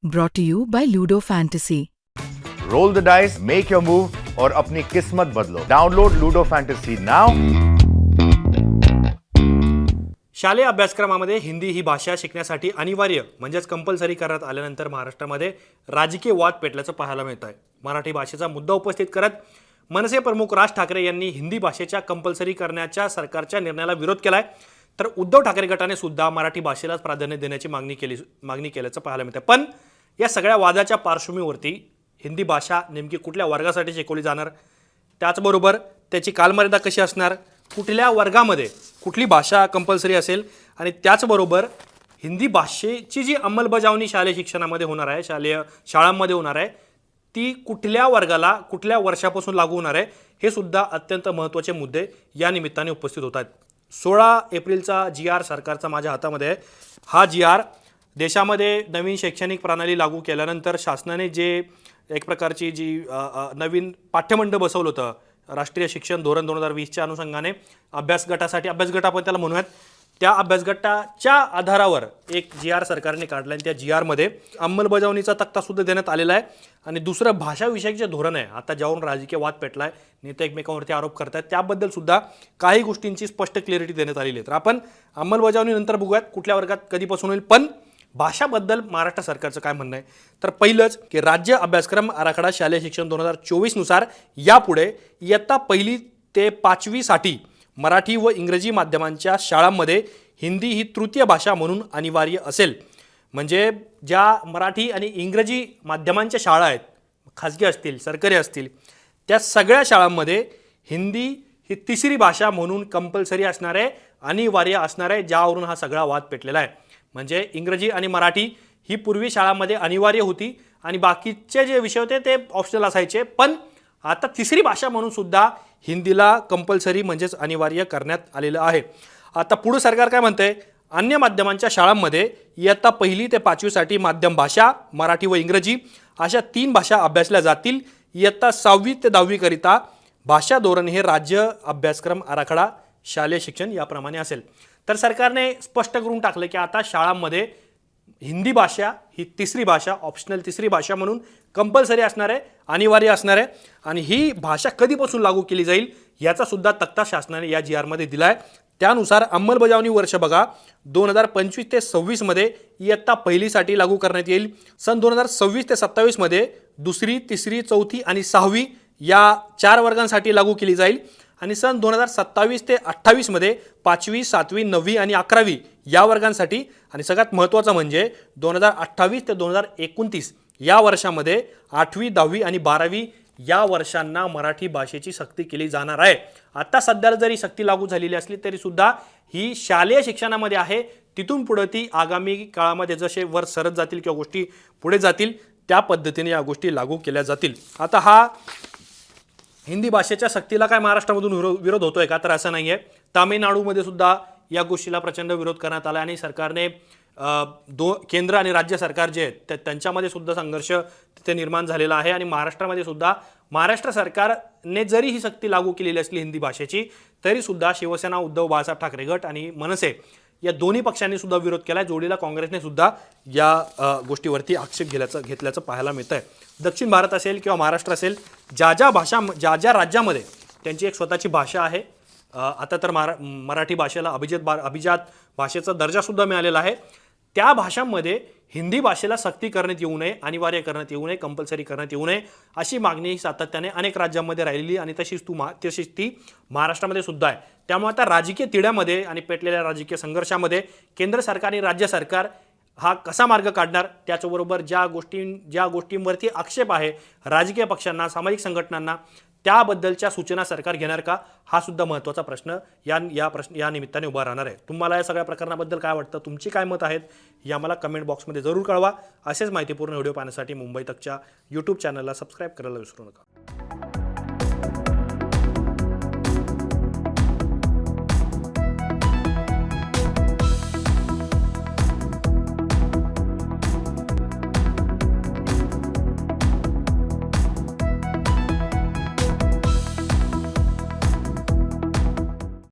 Brought to you by Ludo Fantasy. Roll the dice, make your move और अपनी किस्मत बदलो. Download Ludo Fantasy now. शालेय अभ्यासक्रमामध्ये हिंदी ही भाषा शिकण्यासाठी अनिवार्य म्हणजेच कंपल्सरी करण्यात आल्यानंतर महाराष्ट्रामध्ये राजकीय वाद पेटल्याचं पाहायला मिळत आहे. मराठी भाषेचा मुद्दा उपस्थित करत मनसे प्रमुख राज ठाकरे यांनी हिंदी भाषेच्या कंपल्सरी करण्याच्या सरकारच्या निर्णयाला विरोध केलाय. तर उद्धव ठाकरे गटाने सुद्धा मराठी भाषेलाच प्राधान्य देण्याची मागणी केल्याचं पाहायला मिळतं. पण या सगळ्या वादाच्या पार्श्वभूमीवरती हिंदी भाषा नेमकी कुठल्या वर्गासाठी शिकवली जाणार, त्याचबरोबर त्याची कालमर्यादा कशी असणार, कुठल्या वर्गामध्ये कुठली भाषा कंपल्सरी असेल आणि त्याचबरोबर हिंदी भाषेची जी अंमलबजावणी शालेय शिक्षणामध्ये होणार आहे, शाळांमध्ये होणार आहे, ती कुठल्या वर्गाला कुठल्या वर्षापासून लागू होणार आहे, हे सुद्धा अत्यंत महत्त्वाचे मुद्दे या निमित्ताने उपस्थित होत आहेत. 16 एप्रिलचा GR सरकारचा माझ्या हातामध्ये आहे. हा GR देशामध्ये नवीन शैक्षणिक प्रणाली लागू केल्यानंतर शासनाने जे एक प्रकारची जी नवीन पाठ्यमंडळ बसवलं होतं, राष्ट्रीय शिक्षण धोरण 2020च्या अनुषंगाने अभ्यासगट आपण त्याला म्हणूयात, त्या अभ्यासगटाच्या आधारावर एक GR सरकारने काढला आणि त्या GRमध्ये अंमलबजावणीचा तक्ता सुद्धा देण्यात आलेला आहे. आणि दुसरं भाषाविषयक जे धोरण आहे, आता ज्यावरून राजकीय वाद पेटलाय, नेते एकमेकांवरती आरोप करतात, त्याबद्दल सुद्धा काही गोष्टींची स्पष्ट क्लॅरिटी देण्यात आलेली आहे. तर आपण अंमलबजावणीनंतर बघूयात कुठल्या वर्गात कधीपासून होईल. पण भाषाबद्दल महाराष्ट्र सरकारचं काय म्हणणं आहे, तर पहिलंच की राज्य अभ्यासक्रम आराखडा शालेय शिक्षण 2024 नुसार यापुढे इयत्ता 1ली ते 5वी साठी मराठी व इंग्रजी माध्यमांच्या शाळांमध्ये हिंदी ही तृतीय भाषा म्हणून अनिवार्य असेल. म्हणजे ज्या मराठी आणि इंग्रजी माध्यमांच्या शाळा आहेत, खाजगी असतील सरकारी असतील, त्या सगळ्या शाळांमध्ये हिंदी ही तिसरी भाषा म्हणून कंपल्सरी असणार आहे, अनिवार्य असणार आहे, ज्यावरून हा सगळा वाद पेटलेला आहे. म्हणजे इंग्रजी आणि मराठी ही पूर्वी शाळांमध्ये अनिवार्य होती आणि बाकीचे जे विषय होते ते ऑप्शनल असायचे. पण आता तिसरी भाषा म्हणून सुद्धा हिंदीला कंपल्सरी म्हणजेच अनिवार्य करण्यात आलेलं आहे. आता पुढे सरकार काय म्हणतंय, अन्य माध्यमांच्या शाळांमध्ये इयत्ता 1ली ते 5वी साठी माध्यम भाषा मराठी व इंग्रजी अशा 3 भाषा अभ्यासल्या जातील. इयत्ता 6वी ते 10वी करिता भाषा धोरण हे राज्य अभ्यासक्रम आराखडा शालेय शिक्षण याप्रमाणे असेल. तर सरकारने स्पष्ट करून टाकलं की आता शाळांमध्ये हिंदी भाषा ही तिसरी भाषा, ऑप्शनल तिसरी भाषा म्हणून कंपल्सरी असणार आहे, अनिवार्य असणार आहे. आणि ही भाषा कधीपासून लागू केली जाईल याचा सुद्धा तक्ता शासनाने या GRमध्ये दिला आहे. त्यानुसार अंमलबजावणी वर्ष बघा 2025 ते 26 मध्ये इयत्ता 1लीसाठी लागू करण्यात येईल. सन 2026 ते 27 मध्ये 2री, 3री, 4थी आणि 6वी या 4 वर्गांसाठी लागू केली जाईल. आणि सन 2027 ते 28 मध्ये 5वी, 7वी, 9वी आणि 11वी या वर्गांसाठी. आणि सगळ्यात महत्त्वाचं म्हणजे 2028 ते 2029 या वर्षामध्ये 8वी, 10वी आणि 12वी या वर्षांना मराठी भाषेची सक्ती केली जाणार आहे. आता सध्याला जरी सक्ती लागू झालेली असली तरी सुद्धा ही शालेय शिक्षणामध्ये आहे. तिथून पुढे ती आगामी काळामध्ये जसे वर सरत जातील किंवा गोष्टी पुढे जातील त्या पद्धतीने या गोष्टी लागू केल्या जातील. आता हा हिंदी भाषेच्या सक्तीला काय महाराष्ट्रामधून विरोध होतोय का, तर असं नाही आहे. तामिळनाडूमध्ये सुद्धा या गोष्टीला प्रचंड विरोध करण्यात आला आणि सरकारने केंद्र आणि राज्य सरकार जे आहेत त्यांच्यामध्ये सुद्धा संघर्ष तिथे निर्माण झालेला आहे. आणि महाराष्ट्रामध्ये सुद्धा महाराष्ट्र सरकारने जरी ही सक्ती लागू केलेली असली हिंदी भाषेची, तरी सुद्धा शिवसेना, उद्धव बाळासाहेब ठाकरे गट आणि मनसे या दोन्ही पक्षांनी सुद्धा विरोध केला. जोडीला काँग्रेसने सुद्धा या गोष्टीवरती आक्षेप घेतल्याचं पाहायला मिळतं आहे. दक्षिण भारत असेल किंवा महाराष्ट्र असेल, ज्या राज्यामध्ये त्यांची एक स्वतःची भाषा आहे, आता तर मराठी भाषेला अभिजात भाषेचा दर्जासुद्धा मिळालेला आहे, त्या भाषांमध्ये हिंदी भाषेला सक्ती करण्यात येऊ नये, अनिवार्य करण्यात येऊ नये, कंपल्सरी करण्यात येऊ नये अशी मागणी सातत्याने अनेक राज्यांमध्ये राहिलेली आणि तशीच ती महाराष्ट्रामध्ये सुद्धा आहे. त्यामुळे आता राजकीय तिढ्यामध्ये आणि पेटलेल्या राजकीय संघर्षामध्ये केंद्र सरकार आणि राज्य सरकार हा कसा मार्ग काढणार, त्याचबरोबर ज्या गोष्टींवरती आक्षेप आहे राजकीय पक्षांना, सामाजिक संघटनांना, त्याबद्दलच्या सूचना सरकार घेणार का, हा सुद्धा महत्त्वाचा प्रश्न या निमित्ताने उभा राहणार आहे. तुम्हाला या सगळ्या प्रकरणाबद्दल काय वाटतं, तुमची काय मत आहेत, या मला कमेंट बॉक्समध्ये जरूर कळवा. असेच माहितीपूर्ण व्हिडिओ पाहण्यासाठी मुंबई तकच्या YouTube चॅनलला सबस्क्राईब करायला विसरू नका.